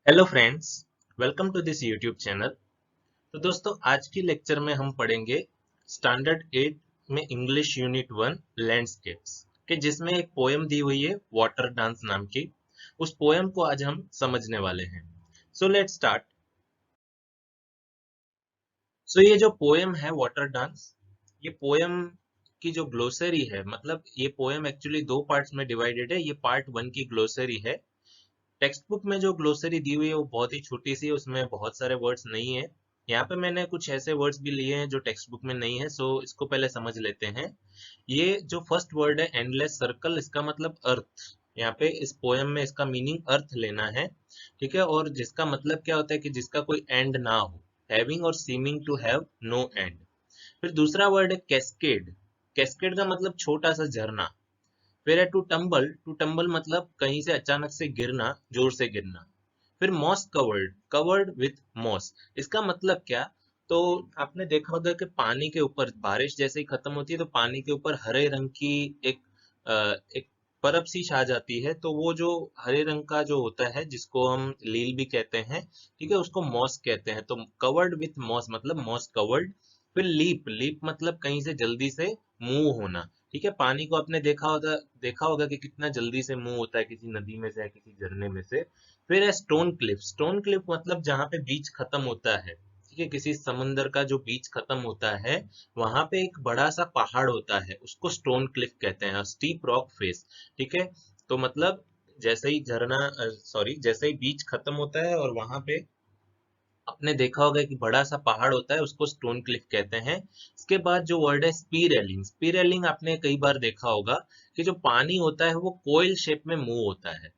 Hello friends, welcome to this YouTube channel. तो दोस्तों, आज की लेक्चर में हम पढ़ेंगे स्टैंडर्ड 8 में इंग्लिश यूनिट 1 लैंडस्केप्स के, जिसमें एक पोएम दी हुई है वाटर डांस नाम की। उस पोएम को आज हम समझने वाले हैं। So let's start. सो ये जो पोएम है वाटर डांस, ये पोएम की जो ग्लोसरी है, मतलब ये पोएम एक्चुअली दो पार्ट्स में डिवाइडेड है। ये पार्ट 1 की ग्लोसरी है। टेक्स्ट बुक में जो ग्लोसरी दी हुई है वो बहुत ही छोटी सी है, उसमें बहुत सारे वर्ड्स नहीं है। यहाँ पे मैंने कुछ ऐसे वर्ड्स भी लिए हैं जो टेक्स्ट बुक में नहीं है, सो इसको पहले समझ लेते हैं। ये जो फर्स्ट वर्ड है एंडलेस सर्कल, इसका मतलब अर्थ। यहाँ पे इस पोएम में इसका मीनिंग अर्थ लेना है, ठीक है। और जिसका मतलब क्या होता है कि जिसका कोई एंड ना हो, हैविंग और seeming to have no end. फिर दूसरा वर्ड है कैस्केड। कैस्केड का मतलब छोटा सा झरना। फिर है टू टम्बल मतलब कहीं से अचानक से गिरना, जोर से गिरना। फिर moss covered, covered with moss, इसका मतलब क्या? तो आपने देखा होगा कि पानी के ऊपर बारिश जैसे ही खत्म होती है तो पानी के ऊपर हरे रंग की एक एक परत सी छा जाती है। तो वो जो हरे रंग का जो होता है, जिसको हम लील भी कहते हैं, ठीक है, उसको मॉस कहते हैं। तो कवर्ड विथ मॉस मतलब मॉस कवर्ड। फिर लीप, लीप मतलब कहीं से जल्दी से मूव होना, ठीक है। पानी को आपने देखा होगा कि कितना जल्दी से मूव होता है किसी नदी में से या किसी झरने में से। फिर है स्टोन क्लिफ। स्टोन क्लिफ मतलब जहां पे बीच खत्म होता है, ठीक है, किसी समंदर का जो बीच खत्म होता है, वहां पे एक बड़ा सा पहाड़ होता है, उसको स्टोन क्लिफ कहते हैं, स्टीप रॉक फेस, ठीक है। तो मतलब जैसे ही जैसे ही बीच खत्म होता है और वहां पे आपने देखा होगा कि बड़ा सा पहाड़ होता है, उसको स्टोन क्लिफ कहते हैं। इसके बाद जो वर्ड है स्पीरेलिंग। स्पीरेलिंग आपने कई बार देखा होगा कि जो पानी होता है वो कोयल शेप में मूव होता है,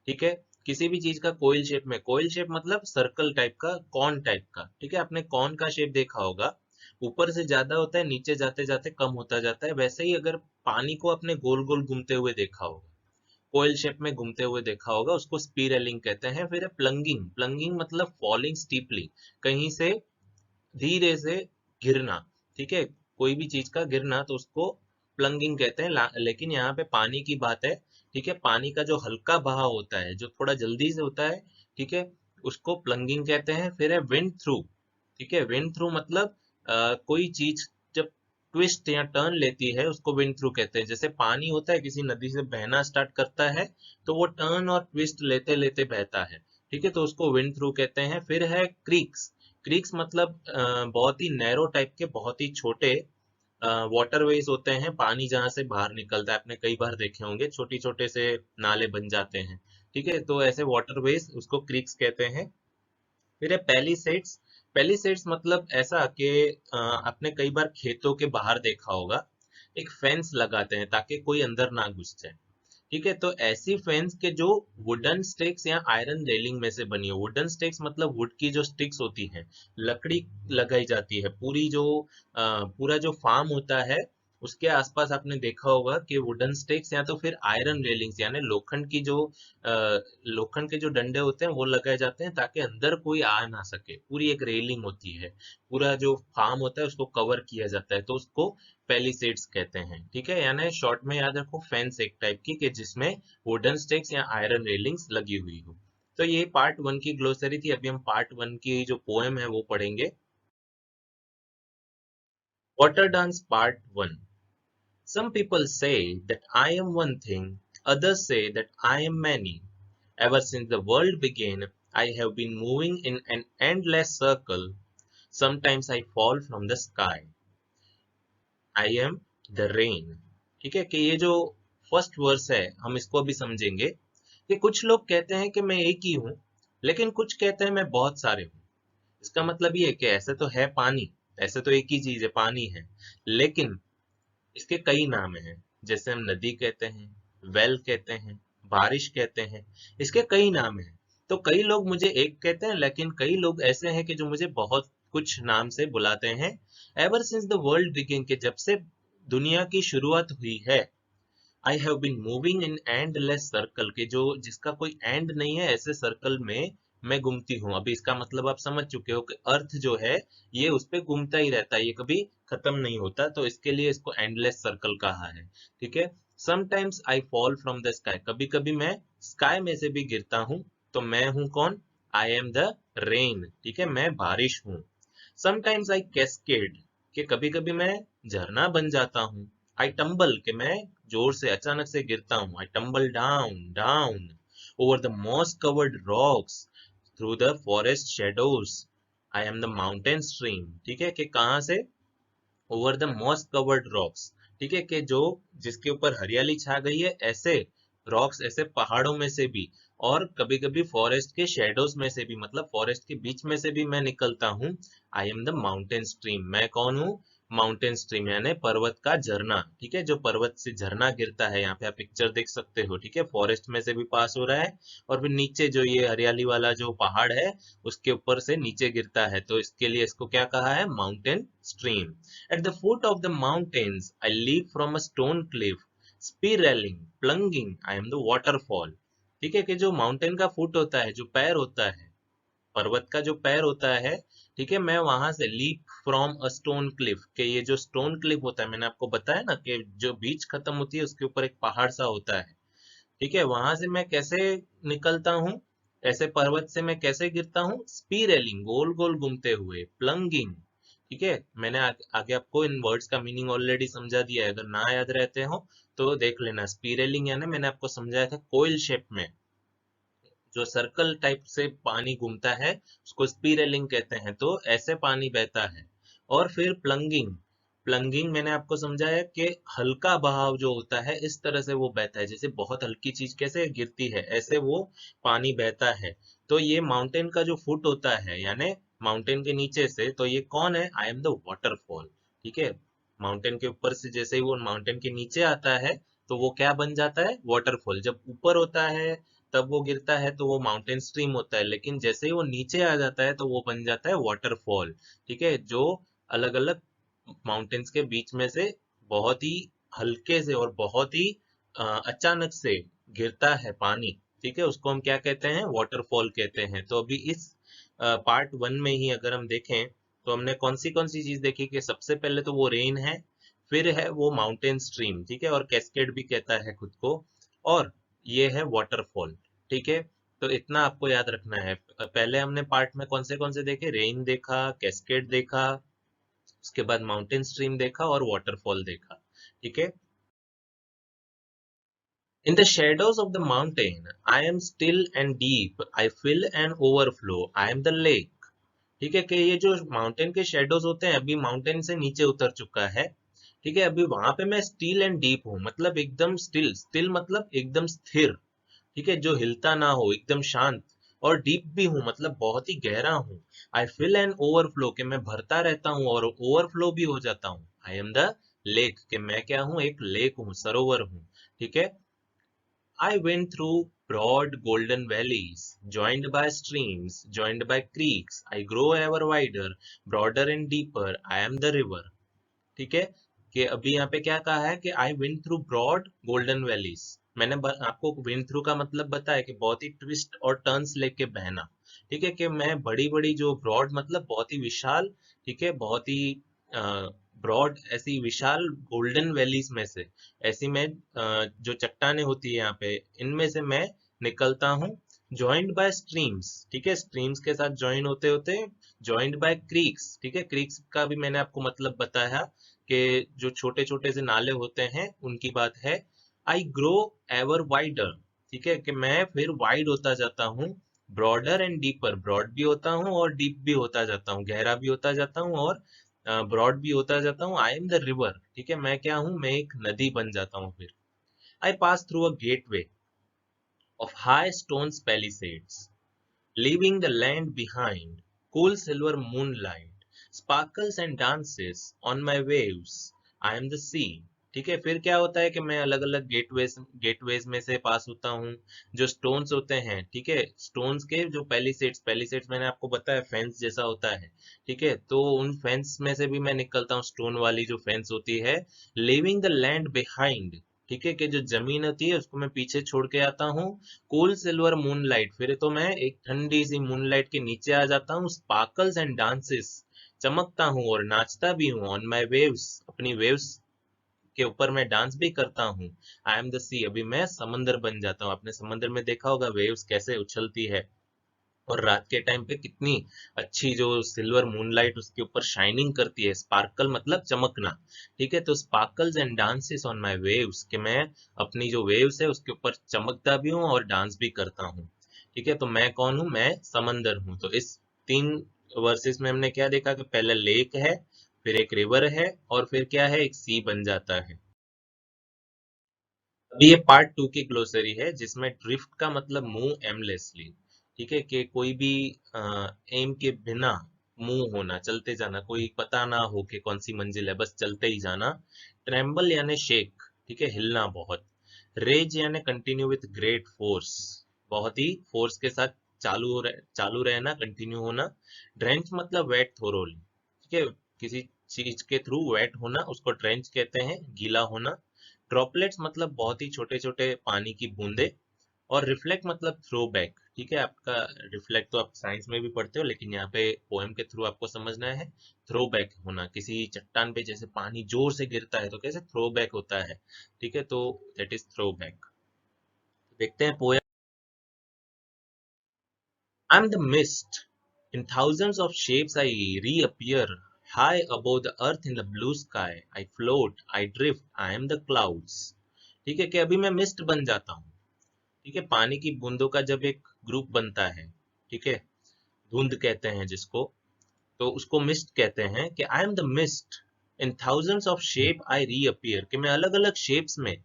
ठीक है। किसी भी चीज का कोयल शेप में, कोयल शेप मतलब सर्कल टाइप का, कॉर्न टाइप का, ठीक है। आपने कॉर्न का शेप देखा होगा, ऊपर से ज्यादा होता है, नीचे जाते जाते कम होता जाता है। वैसे ही अगर पानी को आपने गोल गोल घूमते हुए देखा होगा, कोयल शेप में घूमते हुए देखा होगा, उसको स्पीरेलिंग कहते हैं। फिर है प्लंगिंग। प्लंगिंग मतलब फॉलिंग स्टीपली, कहीं से धीरे से गिरना, ठीक है। कोई भी चीज का गिरना तो उसको प्लंगिंग कहते हैं। लेकिन यहाँ पे पानी की बात है, ठीक है। पानी का जो हल्का बहाव होता है, जो थोड़ा जल्दी से होता है, ठीक है, उसको प्लंगिंग कहते हैं। फिर है विंड थ्रू, ठीक है। विंड थ्रू मतलब कोई चीज जब ट्विस्ट या टर्न लेती है उसको विंड थ्रू कहते हैं। जैसे पानी होता है, किसी नदी से बहना स्टार्ट करता है तो वो टर्न और ट्विस्ट लेते लेते बहता है, ठीक है, तो उसको विंड थ्रू कहते हैं। फिर है क्रीक्स। क्रीक्स मतलब बहुत ही नैरो टाइप के, बहुत ही छोटे वाटरवेज होते हैं, पानी जहां से बाहर निकलता है। आपने कई बार देखे होंगे छोटे छोटे से नाले बन जाते हैं, ठीक है, तो ऐसे वाटरवेज उसको क्रीक्स कहते हैं। फिर है पैलिसेड्स। पैलिसेड्स मतलब ऐसा कि आपने कई बार खेतों के बाहर देखा होगा, एक फेंस लगाते हैं ताकि कोई अंदर ना घुस जाए, ठीक है। तो ऐसी फेंस के जो वुडन स्टिक्स या आयरन रेलिंग में से बनी हो। वुडन स्टिक्स मतलब वुड की जो स्टिक्स होती हैं, लकड़ी लगाई जाती है। पूरा जो फार्म होता है उसके आसपास आपने देखा होगा कि वुडन स्टिक्स या तो फिर आयरन रेलिंग्स यानी लोखंड के जो डंडे होते हैं वो लगाए जाते हैं ताकि अंदर कोई आ ना सके। पूरी एक रेलिंग होती है, पूरा जो फार्म होता है उसको कवर किया जाता है, तो उसको पैलिसेड्स कहते हैं, ठीक है। यानी शॉर्ट में याद रखो, फेंस एक टाइप की कि जिसमें वुडन स्टिक्स या आयरन रेलिंग्स लगी हुई हो। तो ये पार्ट 1 की ग्लोसरी थी। अभी हम पार्ट 1 की जो पोएम है वो पढ़ेंगे। Water dance part 1। Some people say that I am one thing, others say that I am many. Ever since the world began, I have been moving in an endless circle. Sometimes I fall from the sky. I am the rain. ठीक है, कि ये जो first verse है हम इसको अभी समझेंगे कि कुछ लोग कहते हैं कि मैं एक ही हूं, लेकिन कुछ कहते हैं मैं बहुत सारे हूं। इसका मतलब ये है कि ऐसे तो है पानी, ऐसे तो एक ही चीज है, पानी है, लेकिन इसके कई नाम हैं। जैसे हम नदी कहते हैं, वेल कहते हैं, बारिश कहते हैं, इसके कई नाम हैं। तो कई लोग मुझे एक कहते हैं, लेकिन कई लोग ऐसे हैं कि जो मुझे बहुत कुछ नाम से बुलाते हैं। Ever since the world begin, के जब से दुनिया की शुरुआत हुई है, I have been moving in endless circle, के जो जिसका कोई एंड नहीं है, ऐसे सर्कल में मैं घूमती हूँ। अभी इसका मतलब आप समझ चुके हो कि अर्थ जो है ये उस पे घूमता ही रहता है, ये कभी खत्म नहीं होता, तो इसके लिए इसको एंडलेस सर्कल कहा है, ठीक है। Sometimes I fall from the sky, कभी कभी मैं स्काई में से भी गिरता हूँ। तो मैं हूँ कौन? आई एम द रेन, ठीक है, मैं बारिश हूँ। समटाइम्स आई कैस्केड, कि कभी कभी मैं झरना बन जाता हूँ। आई टम्बल, कि मैं जोर से अचानक से गिरता हूँ। I tumble down down over the moss covered rocks through the forest shadows. I am the mountain stream, ठीक है, कि कहाँ से, over the moss covered rocks, ठीक है, कि जो जिसके ऊपर हरियाली छा गई है, ऐसे रॉक्स, ऐसे पहाड़ों में से भी, और कभी कभी फॉरेस्ट के शेडोज में से भी, मतलब फॉरेस्ट के बीच में से भी मैं निकलता हूँ। आई एम द माउंटेन स्ट्रीम, मैं कौन हूँ, माउंटेन स्ट्रीम यानी पर्वत का झरना, ठीक है, जो पर्वत से झरना गिरता है। यहाँ पे आप पिक्चर देख सकते हो, ठीक है, फॉरेस्ट में से भी पास हो रहा है, और फिर नीचे जो ये हरियाली वाला जो पहाड़ है उसके ऊपर से नीचे गिरता है, तो इसके लिए इसको क्या कहा है, mountain stream. At the foot of the mountains, I leap from a stone cliff, spiraling, plunging. I am the waterfall. ठीक है, कि जो माउंटेन का फुट होता है, जो पैर होता है, पर्वत का जो पैर होता है, ठीक है, मैं वहां से leap from a stone cliff, के ये जो स्टोन क्लिफ होता है, मैंने आपको बताया ना कि जो बीच खत्म होती है उसके ऊपर एक पहाड़ सा होता है, ठीक है, वहां से मैं कैसे निकलता हूँ, ऐसे पर्वत से मैं कैसे गिरता हूँ, स्पीरेलिंग, गोल गोल घूमते हुए, प्लंगिंग, ठीक है, मैंने आगे आपको इन वर्ड्स का मीनिंग ऑलरेडी समझा दिया है, अगर ना याद रहते हो तो देख लेना। स्पीरेलिंग यानी मैंने आपको समझाया था कोयल शेप में, जो सर्कल टाइप से पानी घूमता है उसको स्पीरेलिंग कहते हैं, तो ऐसे पानी बहता है। और फिर प्लंगिंग, प्लंगिंग मैंने आपको समझाया कि हल्का बहाव जो होता है इस तरह से वो बहता है, जैसे बहुत हल्की चीज कैसे गिरती है ऐसे वो पानी बहता है। तो ये माउंटेन का जो फुट होता है यानी माउंटेन के नीचे से, तो ये कौन है, आई एम द वाटरफॉल, ठीक है, माउंटेन के ऊपर से जैसे ही वो माउंटेन के नीचे आता है तो वो क्या बन जाता है, वाटरफॉल। जब ऊपर होता है तब वो गिरता है तो वो माउंटेन स्ट्रीम होता है, लेकिन जैसे ही वो नीचे आ जाता है तो वो बन जाता है वाटरफॉल, ठीक है, जो अलग अलग माउंटेन्स के बीच में से बहुत ही हल्के से और बहुत ही अचानक से गिरता है पानी, ठीक है, उसको हम क्या कहते हैं, वाटरफॉल कहते हैं। तो अभी इस पार्ट वन में ही अगर हम देखें तो हमने कौन सी चीज देखी, कि सबसे पहले तो वो रेन है, फिर है वो माउंटेन स्ट्रीम, ठीक है, और कैस्केड भी कहता है खुद को, और ये है वाटरफॉल, ठीक है। तो इतना आपको याद रखना है। पहले हमने पार्ट में कौन से देखे, रेन देखा, कैस्केड देखा, उसके बाद माउंटेन स्ट्रीम देखा और वाटरफॉल देखा, ठीक है। In the shadows of the mountain, I am still and deep. I fill and overflow. I am the lake. ठीक है, कि ये जो माउंटेन के शेडोज होते हैं, अभी माउंटेन से नीचे उतर चुका है, ठीक है, अभी वहां पे मैं स्टिल एंड डीप हूँ, मतलब एकदम स्टिल, स्टिल मतलब एकदम स्थिर, ठीक है, जो हिलता ना हो, एकदम शांत, और डीप भी हूँ मतलब बहुत ही गहरा हूँ। आई फिल एंड ओवरफ्लो, के मैं भरता रहता हूँ और ओवरफ्लो भी हो जाता हूँ। आई एम द लेक, के मैं क्या हूँ, एक लेक हूँ, सरोवर हूँ, ठीक है। I went through broad golden valleys, joined by streams, joined by creeks. I grow ever wider, broader and deeper. I am the river. ठीक है, कि अभी यहाँ पे क्या कहा है, कि I win through broad golden valleys. मैंने आपको विन थ्रू का मतलब बताया कि बहुत ही ट्विस्ट और टर्न्स लेके बहना, ठीक है, कि मैं बड़ी बड़ी जो ब्रॉड मतलब बहुत ही विशाल, ठीक है, बहुत ही ब्रॉड ऐसी विशाल गोल्डन वैलीज में से, ऐसी में जो चट्टाने होती है यहाँ पे, इनमें से मैं निकलता हूँ। ज्वाइंड बाय स्ट्रीम्स, ठीक है, स्ट्रीम्स के साथ ज्वाइन होते होते ज्वाइंड बाय क्रीक्स, ठीक है, क्रीक्स का भी मैंने आपको मतलब बताया कि जो छोटे छोटे से नाले होते हैं उनकी बात है। आई ग्रो एवर वाइडर, ठीक है, कि मैं फिर वाइड होता जाता हूँ, ब्रॉडर एंड डीपर, ब्रॉड भी होता हूँ और डीप भी होता जाता हूँ, गहरा भी होता जाता हूँ और ब्रॉड भी होता जाता हूँ। आई एम द रिवर, ठीक है, मैं क्या हूँ, मैं एक नदी बन जाता हूँ फिर। I pass through a gateway of high stones palisades, leaving the land behind. Cool silver moonlight sparkles and dances on my waves. I am the sea. ठीक है, फिर क्या होता है कि मैं अलग अलग गेटवेज में से पास होता हूँ, जो स्टोन्स होते हैं, ठीक है, स्टोन्स के जो पैलिसेड्स, पैलिसेड्स मैंने आपको बताया फेंस जैसा होता है, ठीक है, तो उन फेंस में से भी मैं निकलता हूँ, स्टोन वाली जो फेंस होती है। लिविंग द लैंड बिहाइंड, ठीक है, कि जो जमीन होती है उसको मैं पीछे छोड़ के आता हूँ। कूल सिल्वर मूनलाइट, फिर तो मैं एक ठंडी सी मूनलाइट के नीचे आ जाता हूँ। स्पार्कल्स एंड डांसेस, चमकता हूँ और नाचता भी हूँ। ऑन माई वेव्स, अपनी वेव्स के ऊपर मैं डांस भी करता हूँ। आई एम द सी, अभी मैं समंदर बन जाता हूँ। आपने समंदर में देखा होगा वेव्स कैसे उछलती है, और रात के टाइम पे कितनी अच्छी जो सिल्वर मूनलाइट उसके ऊपर शाइनिंग करती है। स्पार्कल मतलब चमकना। ठीक है, तो sparkles and dances on my waves, कि मैं अपनी जो वेव्स है उसके ऊपर चमकता भी हूँ और डांस भी करता हूँ। ठीक है, तो मैं कौन हूँ? मैं समंदर हूँ। तो इस 3 वर्सेस में हमने क्या देखा कि पहले लेक है, फिर एक रिवर है, और फिर क्या है, एक सी बन जाता है। अभी ये पार्ट 2 की ग्लोसरी है, जिसमें ड्रिफ्ट का मतलब मूव एमलेसली। ठीक है, कि कोई भी एम के बिना मूव होना, चलते जाना, कोई पता ना हो कि कौन सी मंजिल है, बस चलते ही जाना। ट्रेम्बल यानी शेक, ठीक है, हिलना बहुत। रेज यानी कंटिन्यू विथ ग्रेट फोर्स, बहुत ही फोर्स के साथ चालू रहना, कंटिन्यू होना। ड्रेंच मतलब वेट थोरोली, ठीक है, किसी चीज के थ्रू वेट होना उसको ड्रेंच कहते हैं, गीला होना। ड्रॉपलेट्स मतलब बहुत ही छोटे छोटे पानी की बूंदे। और रिफ्लेक्ट मतलब थ्रो बैक। ठीक है, आपका रिफ्लेक्ट तो आप साइंस में भी पढ़ते हो, लेकिन यहाँ पे पोएम के थ्रू आपको समझना है। थ्रो बैक होना, किसी चट्टान पे जैसे पानी जोर से गिरता है तो कैसे थ्रो बैक होता है। ठीक है, तो दैट इज थ्रो बैक। देखते हैं poem. I am the mist, in thousands of shapes I reappear, high above the earth in the blue sky, I float, I drift, I am the clouds। ठीक है, कि अभी मैं mist बन जाता हूँ। ठीक है, पानी की बूंदों का जब एक ग्रुप बनता है, ठीक है, धुंध कहते हैं जिसको, तो उसको मिस्ट कहते हैं। कि आई am the mist, in thousands of shape I reappear, कि मैं अलग अलग शेप्स में,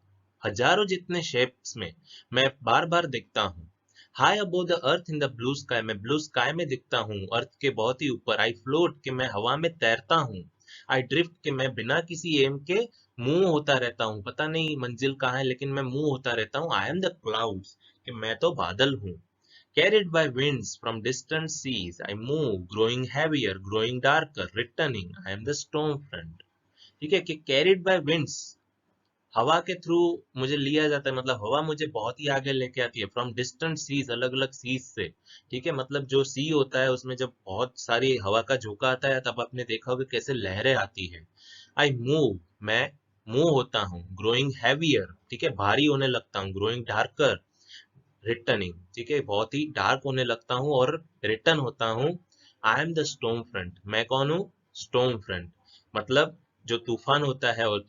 हजारों जितने शेप्स में मैं बार बार दिखता हूँ। High above the earth in the blue sky, मैं ब्लू स्काई में दिखता हूँ, अर्थ के बहुत ही ऊपर। आई फ्लोट, कि मैं हवा में तैरता हूँ। आई ड्रिफ्ट, कि मैं बिना किसी एम के मूव होता रहता हूँ, पता नहीं मंजिल कहाँ है लेकिन मैं मूव होता रहता हूँ। आई एम द क्लाउड्स, कि मैं तो बादल हूँ। Carried by winds from distant seas, I move, growing heavier, growing darker, returning. I am the storm front। ठीक है, कि carried by winds, हवा के थ्रू मुझे लिया जाता है, मतलब हवा मुझे बहुत ही आगे लेके आती है। फ्रॉम डिस्टेंट सीज, अलग अलग सीज से। ठीक है, मतलब जो सी होता है उसमें जब बहुत सारी हवा का झोंका आता है तब आपने देखा होगा कैसे लहरें आती है। आई मूव, मैं मूव होता हूँ। ग्रोइंग हैवियर, ठीक है, भारी होने लगता हूँ। ग्रोइंग डार्कर, रिटर्निंग, ठीक है, बहुत ही डार्क होने लगता हूँ और रिटर्न होता हूँ। आई एम द स्टॉर्म फ्रंट, मैं कौन हूँ? स्टॉर्म फ्रंट मतलब जो तूफान होता है, और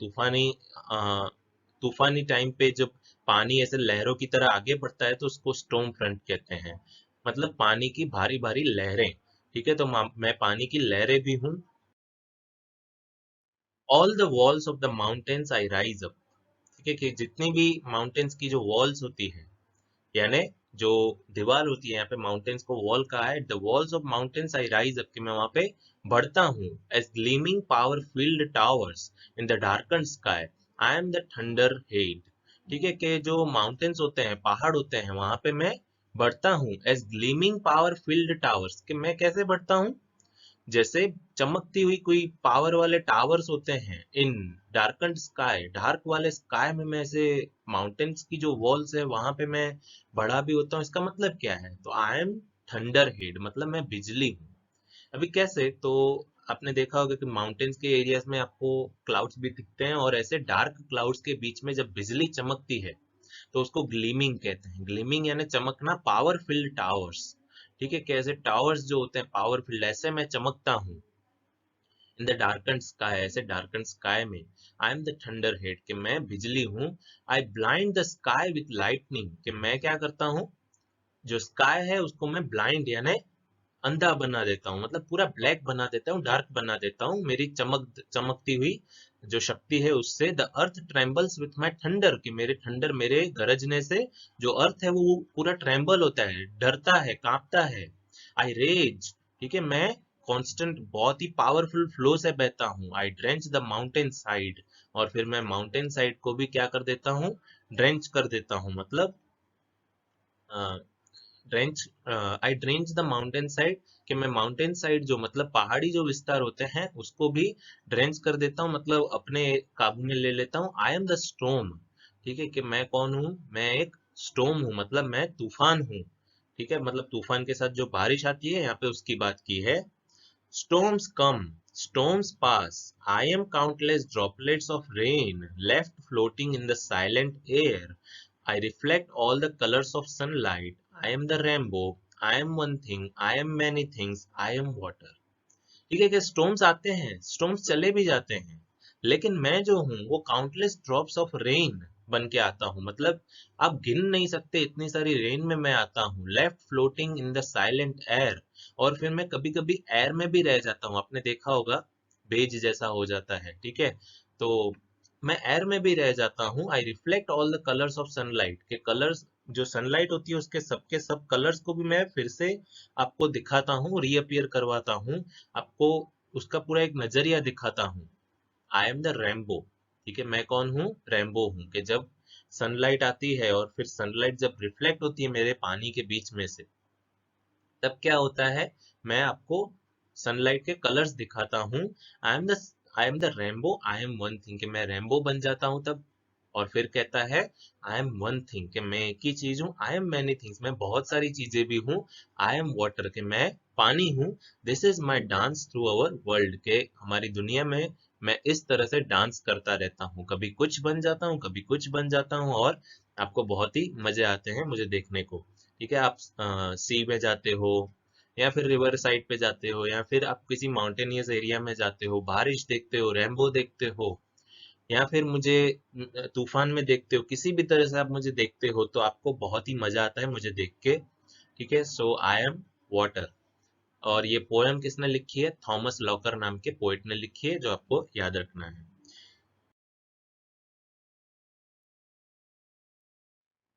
तूफानी टाइम पे जब पानी ऐसे लहरों की तरह आगे बढ़ता है तो उसको स्टॉर्म फ्रंट कहते हैं। मतलब पानी की भारी भारी लहरें। ठीक है, तो मैं पानी की लहरें भी हूँ। All the walls of the mountains I rise up. ठीक है, कि जितनी भी माउंटेन्स की जो वॉल्स होती है, यानी जो दीवार होती है, यहाँ पे माउंटेन्स को वॉल कहा है। The walls of mountains I rise up, कि मैं वहां पे बढ़ता हूँ। As gleaming power field towers in the darken sky, I am the thunder head. ठीक है, कि जो माउंटेन्स होते हैं, पहाड़ होते हैं, वहां पे मैं बढ़ता हूँ। As gleaming power field towers, कि मैं कैसे बढ़ता हूँ? जैसे चमकती हुई कोई पावर वाले टावर्स होते हैं इन डार्कन स्काई, डार्क वाले स्काई में मैं ऐसे माउंटेन्स की जो वॉल्स है वहां पे मैं बड़ा भी होता हूँ। इसका मतलब क्या है? तो आई एम थंडर हेड, मतलब मैं बिजली हूँ। अभी कैसे? तो आपने देखा होगा कि माउंटेन्स के एरियाज में आपको क्लाउड्स भी दिखते हैं, और ऐसे डार्क क्लाउड्स के बीच में जब बिजली चमकती है तो उसको ग्लीमिंग कहते हैं। ग्लीमिंग यानी चमकना, पावर फिल्ड टावर्स। ठीक है, कैसे टावर्स जो होते हैं पावर फील्ड, ऐसे मैं चमकता हूँ इन द डार्कन स्काई, ऐसे डार्कन स्काई में। I am the thunder head, कि मैं बिजली हूँ। I blind the sky with lightning, कि मैं क्या करता हूँ? जो स्काई है उसको मैं ब्लाइंड यानी अंधा बना देता हूँ, मतलब पूरा ब्लैक बना देता हूँ, डार्क बना देता हूँ मेरी चमकती हुई जो शक्ति है उससे। The earth trembles with my thunder, कि मेरे थंडर, मेरे गरजने से जो अर्थ है वो पूरा ट्रेम्बल होता है, डरता है, कांपता है। आई रेज, ठीक है, मैं कांस्टेंट बहुत ही पावरफुल फ्लो से बहता हूँ। आई ड्रेंच द माउंटेन साइड, और फिर मैं माउंटेन साइड को भी क्या कर देता हूँ? ड्रेंच कर देता हूँ, मतलब drench, I drench the mountain side, कि मैं माउंटेन साइड जो मतलब पहाड़ी जो विस्तार होते हैं उसको भी ड्रेंच कर देता हूँ, मतलब अपने काबू में ले लेता हूँ। आई एम द स्टॉर्म, ठीक है, कि मैं कौन हूँ? मैं एक स्टॉर्म हूँ, मतलब मैं तूफान हूँ। ठीक है, मतलब तूफान के साथ जो बारिश आती है यहाँ पे उसकी बात की है। Storms come, storms pass. I am countless droplets of rain left floating in the silent air. I reflect all the colors of sunlight. I am the rainbow. I am one thing, I am many things, I am water. ठीक है कि storms आते हैं, storms चले भी जाते हैं, लेकिन मैं जो हूँ वो काउंटलेस ड्रॉप्स ऑफ रेन बन के आता हूँ। मतलब आप गिन नहीं सकते इतनी सारी रेन में मैं आता हूँ, left floating in the silent air. और फिर मैं कभी कभी एयर में भी रह जाता हूँ, आपने देखा होगा बेज जैसा हो जाता है, ठीक है। तो मैं एयर में भी रह जाता हूँ। I reflect all the colours of sunlight, के कलर्स जो सनलाइट होती है उसके सबके सब कलर्स को भी मैं फिर से आपको दिखाता हूँ, रीअपियर करवाता हूँ, आपको उसका पूरा एक नजरिया दिखाता हूँ। आई एम द रेम्बो। ठीक है, मैं कौन हूँ? रेम्बो हूँ। कि जब सनलाइट आती है और फिर सनलाइट जब रिफ्लेक्ट होती है मेरे पानी के बीच में से, तब क्या होता है, मैं आपको सनलाइट के कलर्स दिखाता हूँ। आई am the I am the rainbow, I am one thing, कि मैं रेम्बो बन जाता हूँ तब। और फिर कहता है आई एम वन थिंग, कि मैं एक ही चीज हूँ। आई एम मैनी थिंग्स, मैं बहुत सारी चीजें भी हूँ। आई एम वाटर, कि मैं पानी हूँ। This is my dance through our world, के हमारी दुनिया में मैं इस तरह से डांस करता रहता हूँ, कभी कुछ बन जाता हूँ, कभी कुछ बन जाता हूँ, और आपको बहुत ही मजे आते हैं मुझे देखने को। ठीक है, आप सी में जाते हो, या फिर रिवर साइड पे जाते हो, या फिर आप किसी माउंटेनियस एरिया में जाते हो, बारिश देखते हो, रेनबो देखते हो, या फिर मुझे तूफान में देखते हो, किसी भी तरह से आप मुझे देखते हो तो आपको बहुत ही मजा आता है मुझे देख के। ठीक है, सो आई एम वाटर। और ये पोएम किसने लिखी है? थॉमस लॉकर नाम के पोइट ने लिखी है, जो आपको याद रखना है।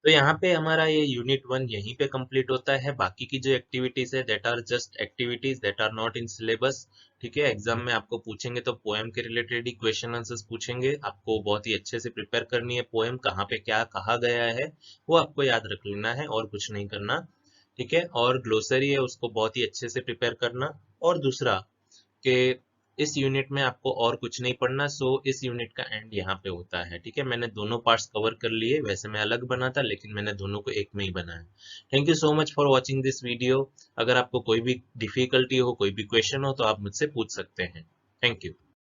तो यहाँ पे हमारा ये यूनिट 1 यहीं पे कंप्लीट होता है। बाकी की जो एक्टिविटीज है that are just activities, that are not in syllabus. ठीक है, एग्जाम में आपको पूछेंगे तो पोएम के रिलेटेड ही क्वेश्चन आंसर्स पूछेंगे, आपको बहुत ही अच्छे से प्रिपेयर करनी है। पोएम कहाँ पे क्या कहा गया है वो आपको याद रख लेना है, और कुछ नहीं करना। ठीक है, और ग्लोसरी है उसको बहुत ही अच्छे से प्रिपेयर करना। और दूसरा कि इस यूनिट में आपको और कुछ नहीं पढ़ना, सो इस यूनिट का एंड यहाँ पे होता है। ठीक है, मैंने दोनों पार्ट्स कवर कर लिए, वैसे मैं अलग बना था लेकिन मैंने दोनों को एक में ही बनाया। Thank you so much for watching this video. अगर आपको कोई भी डिफिकल्टी हो, कोई भी क्वेश्चन हो, तो आप मुझसे पूछ सकते हैं। Thank you.